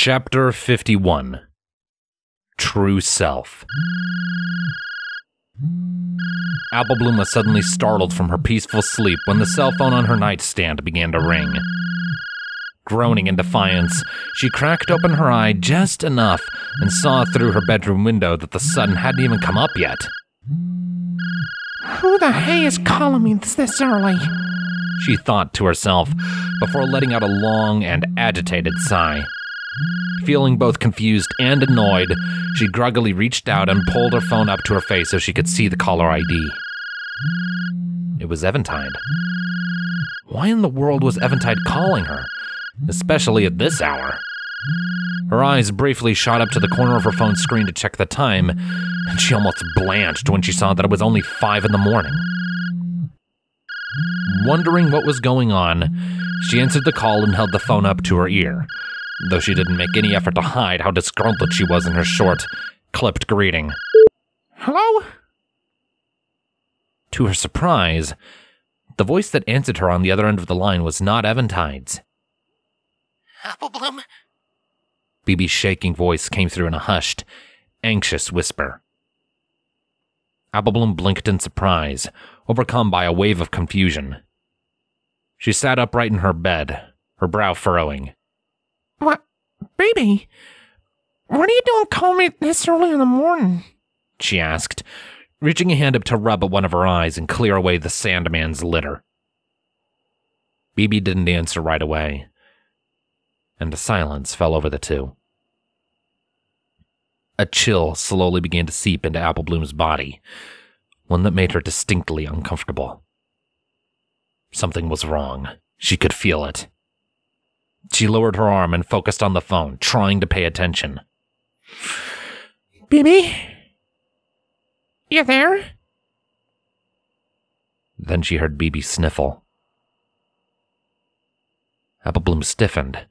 Chapter 51. True Self. Applebloom was suddenly startled from her peaceful sleep when the cell phone on her nightstand began to ring. Groaning in defiance, she cracked open her eye just enough and saw through her bedroom window that the sun hadn't even come up yet. Who the hey is calling me this early? She thought to herself before letting out a long and agitated sigh. Feeling both confused and annoyed, she groggily reached out and pulled her phone up to her face so she could see the caller ID. It was Eventide. Why in the world was Eventide calling her, especially at this hour? Her eyes briefly shot up to the corner of her phone screen to check the time, and she almost blanched when she saw that it was only 5 in the morning. Wondering what was going on, she answered the call and held the phone up to her ear, though she didn't make any effort to hide how disgruntled she was in her short, clipped greeting. Hello? To her surprise, the voice that answered her on the other end of the line was not Eventide's. Applebloom? BB's shaking voice came through in a hushed, anxious whisper. Applebloom blinked in surprise, overcome by a wave of confusion. She sat upright in her bed, her brow furrowing. What? Baby? What are you doing calling me this early in the morning? She asked, reaching a hand up to rub at one of her eyes and clear away the Sandman's litter. BB didn't answer right away, and a silence fell over the two. A chill slowly began to seep into Applebloom's body, one that made her distinctly uncomfortable. Something was wrong. She could feel it. She lowered her arm and focused on the phone, trying to pay attention. BB? You there? Then she heard BB sniffle. Applebloom stiffened,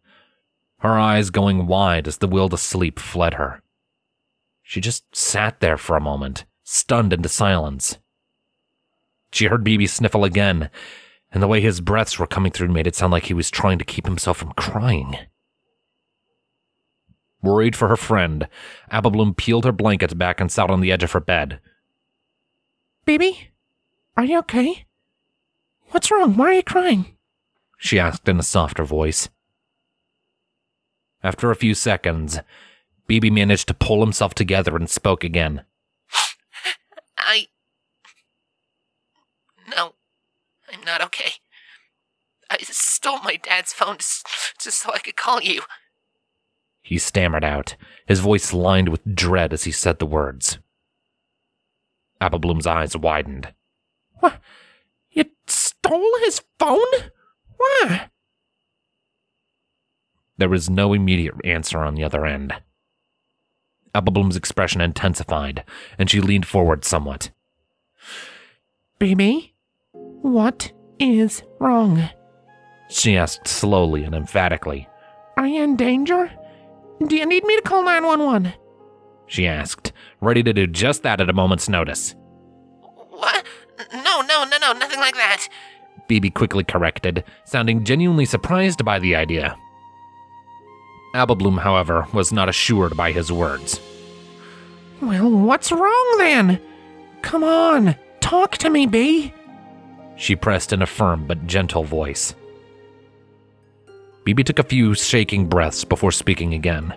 her eyes going wide as the will to sleep fled her. She just sat there for a moment, stunned into silence. She heard BB sniffle again, and the way his breaths were coming through made it sound like he was trying to keep himself from crying. Worried for her friend, Applebloom peeled her blankets back and sat on the edge of her bed. BB? Are you okay? What's wrong? Why are you crying? She asked in a softer voice. After a few seconds, BB managed to pull himself together and spoke again. No, I'm not okay. I stole my dad's phone just so I could call you. He stammered out, his voice lined with dread as he said the words. Applebloom's eyes widened. What? You stole his phone? Why? There was no immediate answer on the other end. Applebloom's expression intensified, and she leaned forward somewhat. BB? What is wrong? She asked slowly and emphatically. Are you in danger? Do you need me to call 911? She asked, ready to do just that at a moment's notice. What? No, nothing like that. BB quickly corrected, sounding genuinely surprised by the idea. Applebloom, however, was not assured by his words. Well, what's wrong then? Come on, talk to me, B. She pressed in a firm but gentle voice. BB took a few shaking breaths before speaking again.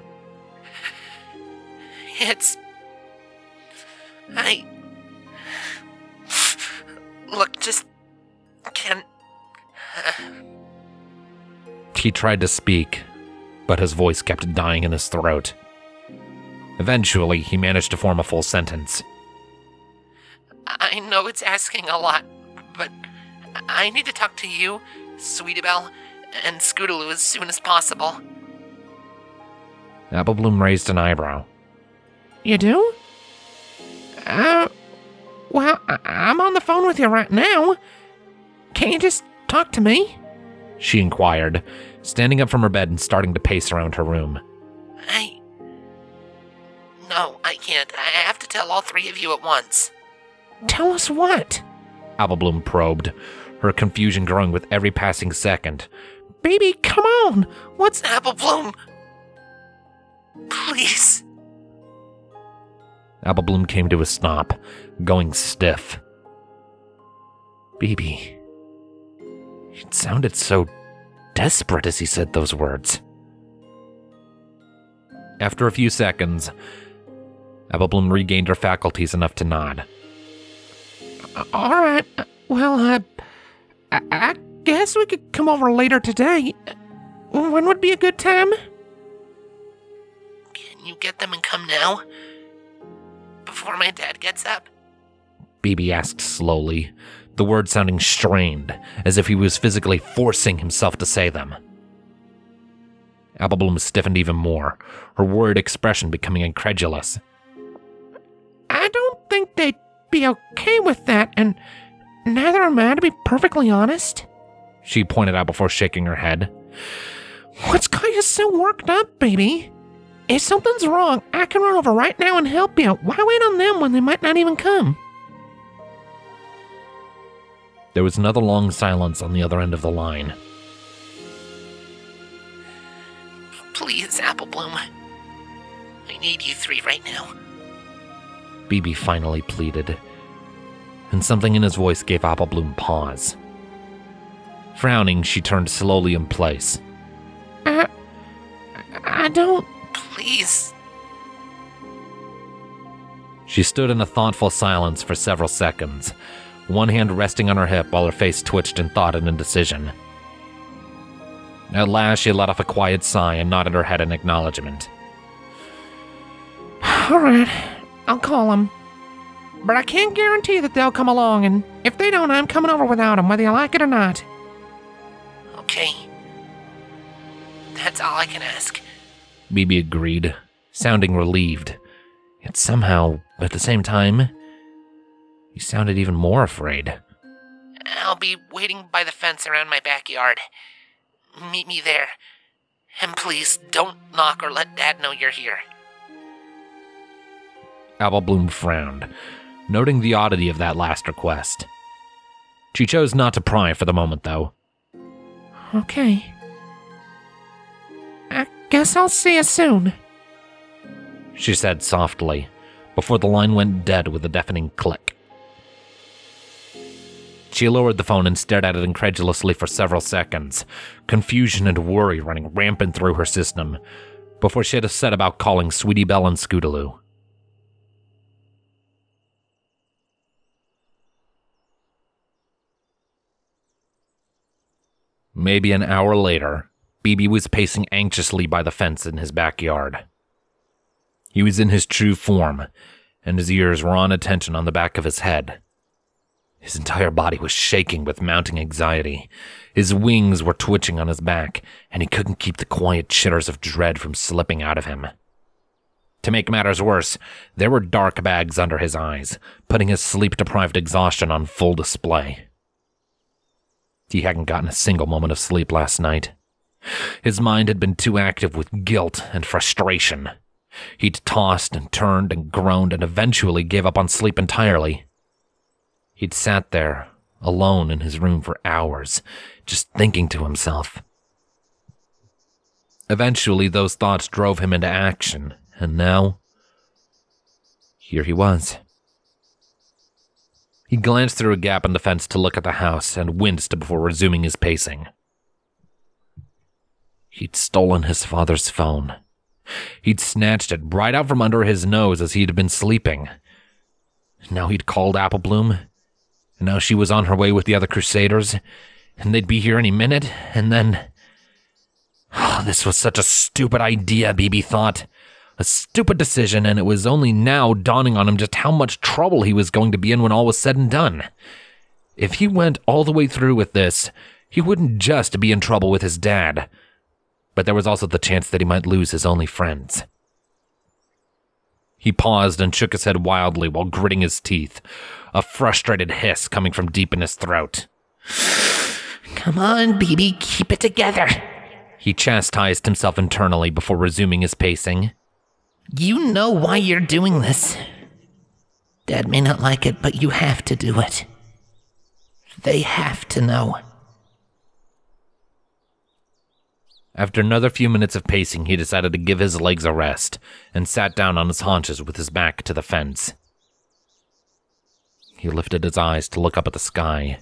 Look, just can't... He tried to speak, but his voice kept dying in his throat. Eventually, he managed to form a full sentence. I know it's asking a lot, but I need to talk to you, Sweetabelle, and Scootaloo as soon as possible. Applebloom raised an eyebrow. You do? Well, I'm on the phone with you right now. Can't you just talk to me? She inquired, standing up from her bed and starting to pace around her room. No, I can't. I have to tell all three of you at once. Tell us what? Applebloom probed, her confusion growing with every passing second. Baby, come on! What's... Applebloom? Please. Applebloom came to a stop, going stiff. BB. It sounded so desperate as he said those words. After a few seconds, Applebloom regained her faculties enough to nod. All right. Well, I guess we could come over later today. When would be a good time? Can you get them and come now? Before my dad gets up? BB asked slowly, the words sounding strained, as if he was physically forcing himself to say them. Applebloom stiffened even more, her worried expression becoming incredulous. I don't think they'd be okay with that, and neither am I, to be perfectly honest. She pointed out before shaking her head. What's got you so worked up, baby? If something's wrong, I can run over right now and help you. Why wait on them when they might not even come? There was another long silence on the other end of the line. Please, Applebloom. I need you three right now. BB finally pleaded, and something in his voice gave Applebloom pause. Frowning, she turned slowly in place. I don't... Please. She stood in a thoughtful silence for several seconds, one hand resting on her hip while her face twitched in thought and indecision. At last, she let off a quiet sigh and nodded her head in acknowledgement. All right, I'll call them. But I can't guarantee that they'll come along, and if they don't, I'm coming over without them, whether you like it or not. Okay. That's all I can ask. BB agreed, sounding relieved. Yet somehow, at the same time, he sounded even more afraid. I'll be waiting by the fence around my backyard. Meet me there. And please, don't knock or let Dad know you're here. Applebloom frowned, noting the oddity of that last request. She chose not to pry for the moment, though. Okay. I guess I'll see you soon, she said softly, before the line went dead with a deafening click. She lowered the phone and stared at it incredulously for several seconds, confusion and worry running rampant through her system, before she had a set about calling Sweetie Belle and Scootaloo. Maybe an hour later, BB was pacing anxiously by the fence in his backyard. He was in his true form, and his ears were on attention on the back of his head. His entire body was shaking with mounting anxiety. His wings were twitching on his back, and he couldn't keep the quiet chitters of dread from slipping out of him. To make matters worse, there were dark bags under his eyes, putting his sleep-deprived exhaustion on full display. He hadn't gotten a single moment of sleep last night. His mind had been too active with guilt and frustration. He'd tossed and turned and groaned and eventually gave up on sleep entirely. He'd sat there, alone in his room for hours, just thinking to himself. Eventually, those thoughts drove him into action, and now, here he was. He glanced through a gap in the fence to look at the house and winced before resuming his pacing. He'd stolen his father's phone. He'd snatched it right out from under his nose as he'd been sleeping. Now he'd called Applebloom, and now she was on her way with the other Crusaders, and they'd be here any minute, and then... Oh, this was such a stupid idea, BB thought. A stupid decision, and it was only now dawning on him just how much trouble he was going to be in when all was said and done. If he went all the way through with this, he wouldn't just be in trouble with his dad, but there was also the chance that he might lose his only friends. He paused and shook his head wildly while gritting his teeth, a frustrated hiss coming from deep in his throat. Come on, BB, keep it together. He chastised himself internally before resuming his pacing. You know why you're doing this. Dad may not like it, but you have to do it. They have to know. After another few minutes of pacing, he decided to give his legs a rest and sat down on his haunches with his back to the fence. He lifted his eyes to look up at the sky,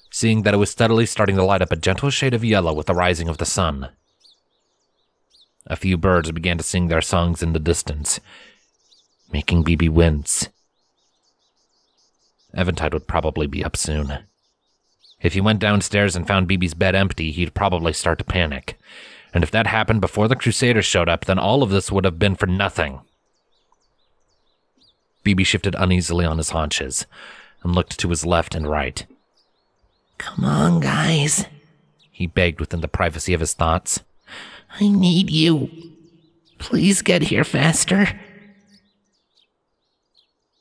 seeing that it was steadily starting to light up a gentle shade of yellow with the rising of the sun. A few birds began to sing their songs in the distance, making Bibi wince. Eventide would probably be up soon. If he went downstairs and found Bibi's bed empty, he'd probably start to panic. And if that happened before the Crusaders showed up, then all of this would have been for nothing. Bibi shifted uneasily on his haunches and looked to his left and right. Come on, guys, he begged within the privacy of his thoughts. I need you. Please get here faster.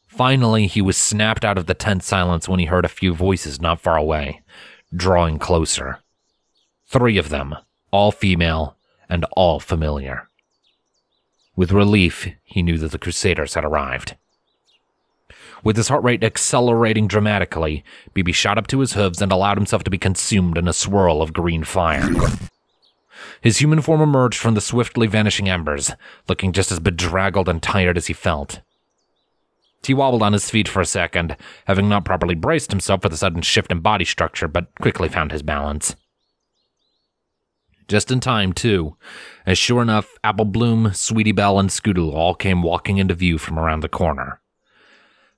Finally, he was snapped out of the tense silence when he heard a few voices not far away, drawing closer. 3 of them, all female and all familiar. With relief, he knew that the Crusaders had arrived. With his heart rate accelerating dramatically, Bibi shot up to his hooves and allowed himself to be consumed in a swirl of green fire. His human form emerged from the swiftly vanishing embers, looking just as bedraggled and tired as he felt. He wobbled on his feet for a second, having not properly braced himself for the sudden shift in body structure, but quickly found his balance. Just in time, too, as sure enough, Apple Bloom, Sweetie Belle, and Scootaloo all came walking into view from around the corner.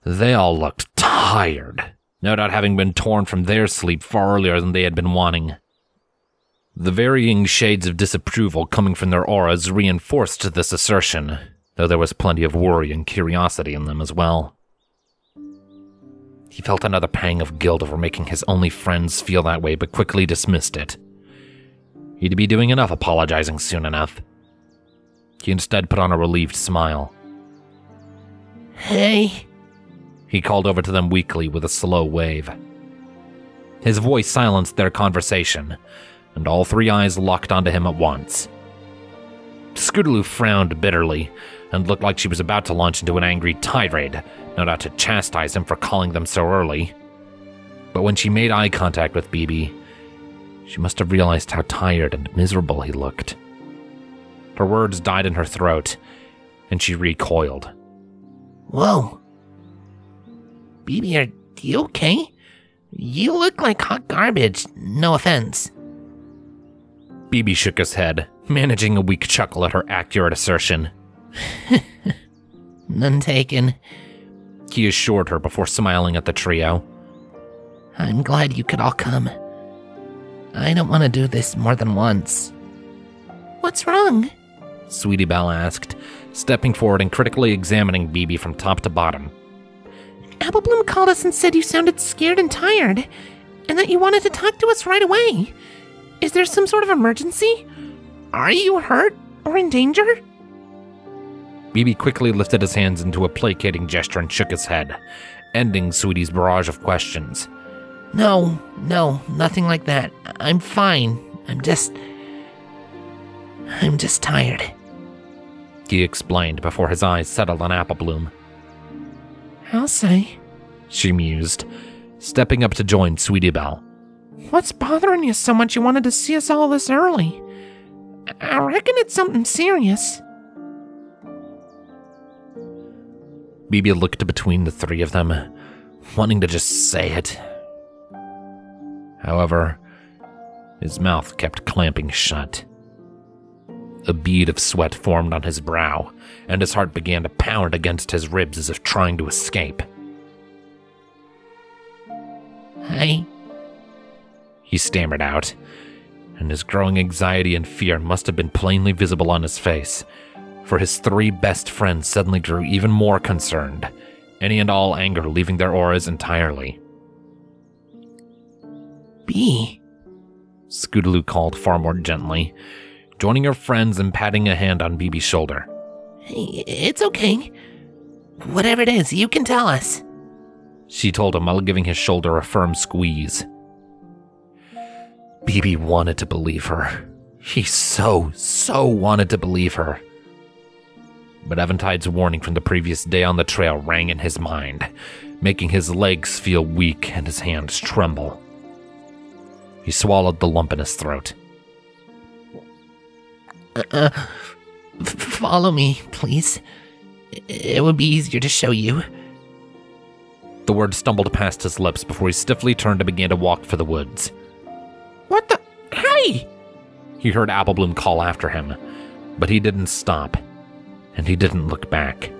They all looked tired, no doubt having been torn from their sleep far earlier than they had been wanting. The varying shades of disapproval coming from their auras reinforced this assertion, though there was plenty of worry and curiosity in them as well. He felt another pang of guilt over making his only friends feel that way, but quickly dismissed it. He'd be doing enough apologizing soon enough. He instead put on a relieved smile. Hey, he called over to them weakly with a slow wave. His voice silenced their conversation, and all 3 eyes locked onto him at once. Scootaloo frowned bitterly, and looked like she was about to launch into an angry tirade, no doubt to chastise him for calling them so early. But when she made eye contact with Bibi, she must have realized how tired and miserable he looked. Her words died in her throat, and she recoiled. Whoa. Bibi, are you okay? You look like hot garbage, no offense. Bibi shook his head, managing a weak chuckle at her accurate assertion. None taken, he assured her before smiling at the trio. I'm glad you could all come. I don't want to do this more than once. What's wrong? Sweetie Belle asked, stepping forward and critically examining Bibi from top to bottom. Apple Bloom called us and said you sounded scared and tired, and that you wanted to talk to us right away. Is there some sort of emergency? Are you hurt or in danger? Bibi quickly lifted his hands into a placating gesture and shook his head, ending Sweetie's barrage of questions. No, nothing like that. I'm fine. I'm just tired, he explained before his eyes settled on Apple Bloom. I'll say, she mused, stepping up to join Sweetie Belle. What's bothering you so much you wanted to see us all this early? I reckon it's something serious. Bibi looked between the 3 of them, wanting to just say it. However, his mouth kept clamping shut. A bead of sweat formed on his brow, and his heart began to pound against his ribs as if trying to escape. He stammered out, and his growing anxiety and fear must have been plainly visible on his face, for his 3 best friends suddenly grew even more concerned, any and all anger leaving their auras entirely. B, Scootaloo called far more gently, joining her friends and patting a hand on Bibi's shoulder. Hey, it's okay. Whatever it is, you can tell us, she told him while giving his shoulder a firm squeeze. Bibi wanted to believe her. He so wanted to believe her. But Eventide's warning from the previous day on the trail rang in his mind, making his legs feel weak and his hands tremble. He swallowed the lump in his throat. Follow me, please. It would be easier to show you. The word stumbled past his lips before he stiffly turned and began to walk for the woods. What the? Hey! He heard Applebloom call after him, but he didn't stop, and he didn't look back.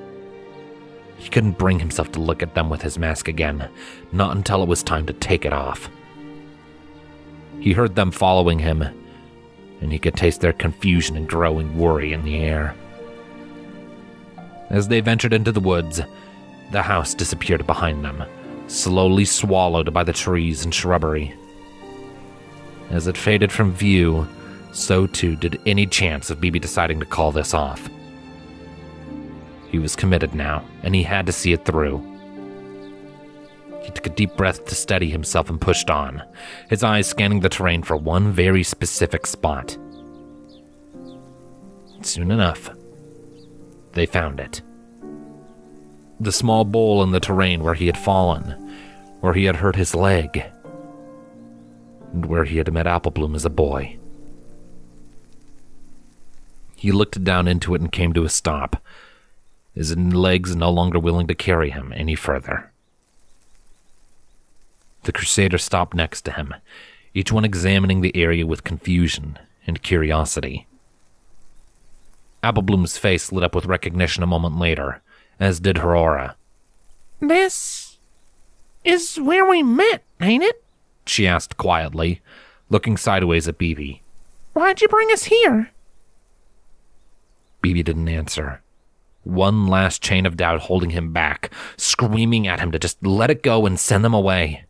He couldn't bring himself to look at them with his mask again, not until it was time to take it off. He heard them following him, and he could taste their confusion and growing worry in the air. As they ventured into the woods, the house disappeared behind them, slowly swallowed by the trees and shrubbery. As it faded from view, so too did any chance of Bibi deciding to call this off. He was committed now, and he had to see it through. He took a deep breath to steady himself and pushed on, his eyes scanning the terrain for one very specific spot. Soon enough, they found it. The small bowl in the terrain where he had fallen, where he had hurt his leg, and where he had met Applebloom as a boy. He looked down into it and came to a stop, his legs no longer willing to carry him any further. The Crusader stopped next to him, each one examining the area with confusion and curiosity. Applebloom's face lit up with recognition a moment later, as did her aura. This is where we met, ain't it? She asked quietly, looking sideways at Bibi. Why'd you bring us here? Bibi didn't answer. One last chain of doubt holding him back, screaming at him to just let it go and send them away.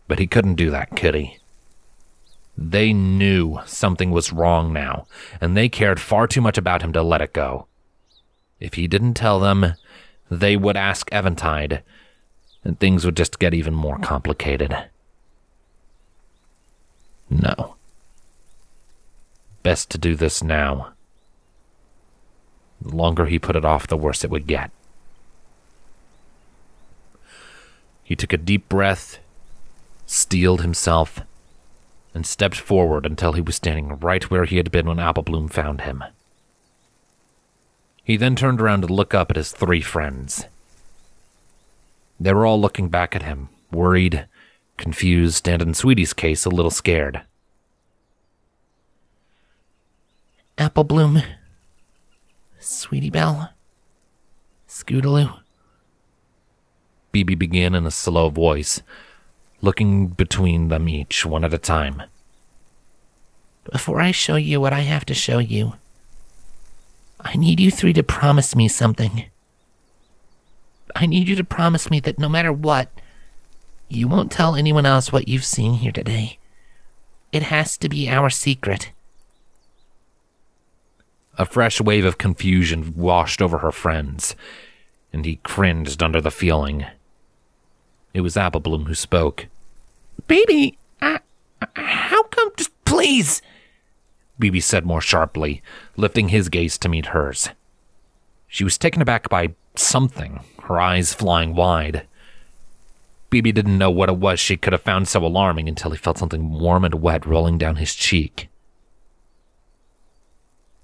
But he couldn't do that, could he? They knew something was wrong now, and they cared far too much about him to let it go. If he didn't tell them, they would ask Eventide, and things would just get even more complicated. No. Best to do this now. The longer he put it off, the worse it would get. He took a deep breath, steeled himself, and stepped forward until he was standing right where he had been when Applebloom found him. He then turned around to look up at his three friends. They were all looking back at him, worried, confused, and in Sweetie's case, a little scared. Applebloom, Sweetie Belle, Scootaloo. Bibi began in a slow voice, looking between them each, one at a time. Before I show you what I have to show you, I need you three to promise me something. I need you to promise me that no matter what, you won't tell anyone else what you've seen here today. It has to be our secret. A fresh wave of confusion washed over her friends, and he cringed under the feeling. It was Applebloom who spoke. Bibi, how come? Just please, Bibi said more sharply, lifting his gaze to meet hers. She was taken aback by something, her eyes flying wide. Bibi didn't know what it was she could have found so alarming until he felt something warm and wet rolling down his cheek.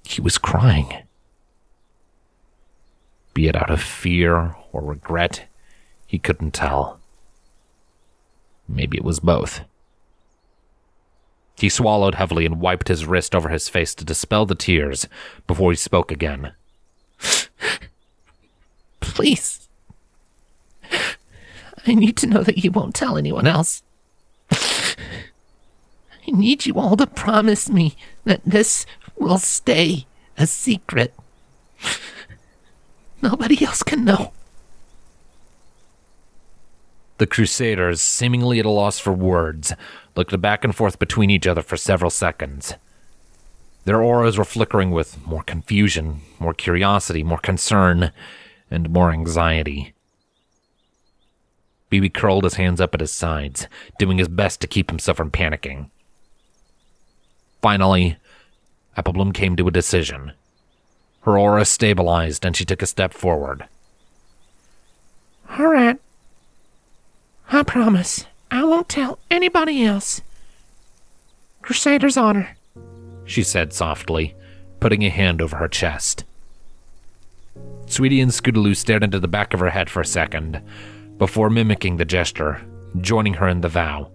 He was crying. Be it out of fear or regret, he couldn't tell. Maybe it was both. He swallowed heavily and wiped his wrist over his face to dispel the tears before he spoke again. Please. I need to know that you won't tell anyone else. I need you all to promise me that this will stay a secret. Nobody else can know. The Crusaders, seemingly at a loss for words, looked back and forth between each other for several seconds. Their auras were flickering with more confusion, more curiosity, more concern, and more anxiety. Bibi curled his hands up at his sides, doing his best to keep himself from panicking. Finally, Applebloom came to a decision. Her aura stabilized, and she took a step forward. All right. I promise I won't tell anybody else. Crusader's honor. she said softly, putting a hand over her chest. Sweetie and Scootaloo stared into the back of her head for a second, before mimicking the gesture, joining her in the vow.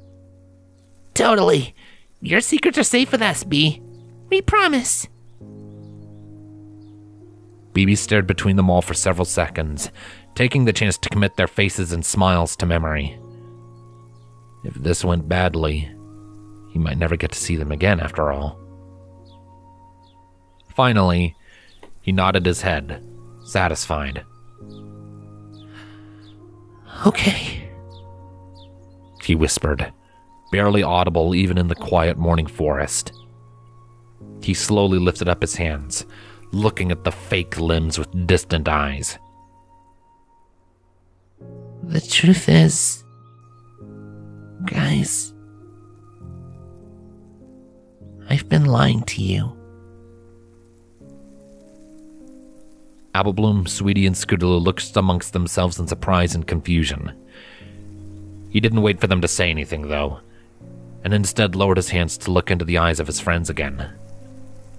Totally. Your secrets are safe with us, Bee. We promise. BB stared between them all for several seconds, taking the chance to commit their faces and smiles to memory. If this went badly, he might never get to see them again after all. Finally, he nodded his head, satisfied. Okay, he whispered, barely audible even in the quiet morning forest. He slowly lifted up his hands, looking at the fake limbs with distant eyes. The truth is, guys, I've been lying to you. Applebloom, Sweetie, and Scootaloo looked amongst themselves in surprise and confusion. He didn't wait for them to say anything, though, and instead lowered his hands to look into the eyes of his friends again,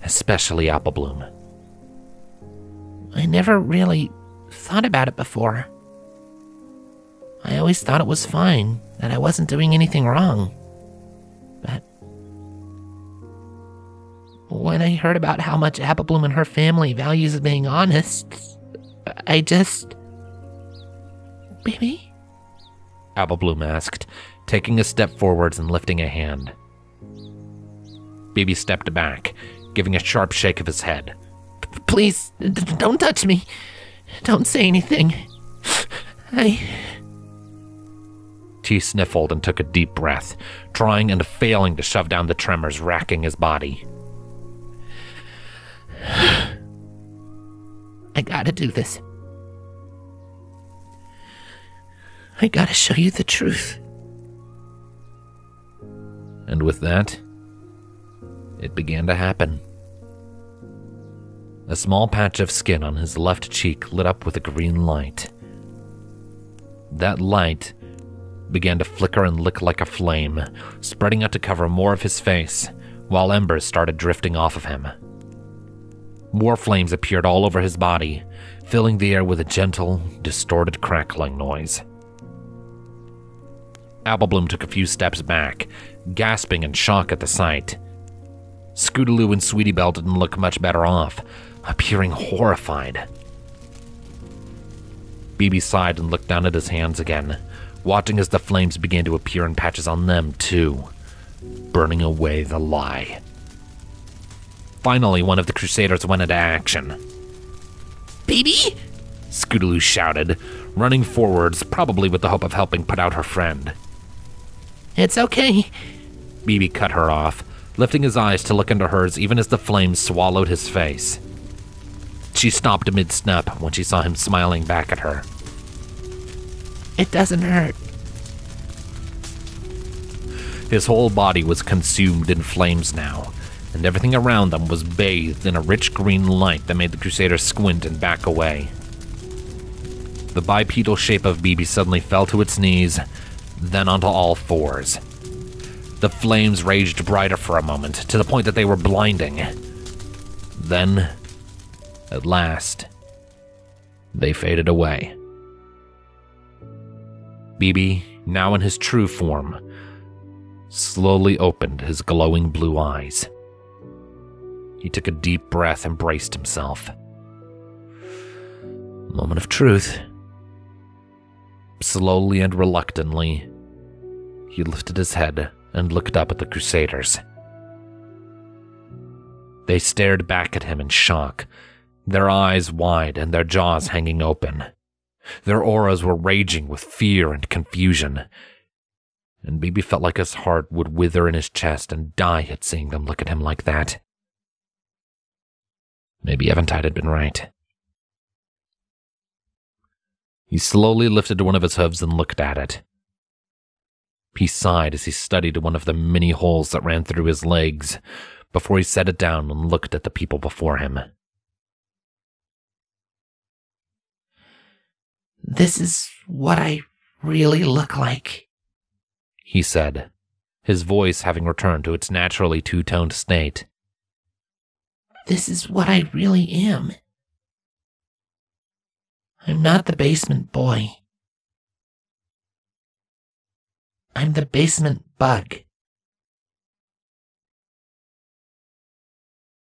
especially Applebloom. I never really thought about it before. I always thought it was fine, that I wasn't doing anything wrong. But when I heard about how much Applebloom and her family values being honest, I just... Baby? Applebloom asked, taking a step forwards and lifting a hand. Baby stepped back, giving a sharp shake of his head. Please, don't touch me. Don't say anything. He sniffled and took a deep breath, trying and failing to shove down the tremors racking his body. I gotta do this. I gotta show you the truth. And with that, it began to happen. A small patch of skin on his left cheek lit up with a green light. That light began to flicker and lick like a flame, spreading out to cover more of his face, while embers started drifting off of him. More flames appeared all over his body, filling the air with a gentle, distorted crackling noise. Applebloom took a few steps back, gasping in shock at the sight. Scootaloo and Sweetie Belle didn't look much better off, appearing horrified. BB sighed and looked down at his hands again, watching as the flames began to appear in patches on them too, burning away the lie. Finally, one of the Crusaders went into action. Baby? Scootaloo shouted, running forwards, probably with the hope of helping put out her friend. It's okay. BB cut her off, lifting his eyes to look into hers even as the flames swallowed his face. She stopped mid-snap when she saw him smiling back at her. It doesn't hurt. His whole body was consumed in flames now, and everything around them was bathed in a rich green light that made the Crusader squint and back away. The bipedal shape of BB suddenly fell to its knees, then onto all fours. The flames raged brighter for a moment, to the point that they were blinding. Then, at last, they faded away. BB, now in his true form, slowly opened his glowing blue eyes. He took a deep breath and braced himself. Moment of truth. Slowly and reluctantly, he lifted his head and looked up at the Crusaders. They stared back at him in shock, their eyes wide and their jaws hanging open. Their auras were raging with fear and confusion, and BB felt like his heart would wither in his chest and die at seeing them look at him like that. Maybe Eventide had been right. He slowly lifted one of his hooves and looked at it. He sighed as he studied one of the many holes that ran through his legs before he set it down and looked at the people before him. This is what I really look like, he said, his voice having returned to its naturally two-toned state. This is what I really am. I'm not the basement boy. I'm the basement bug.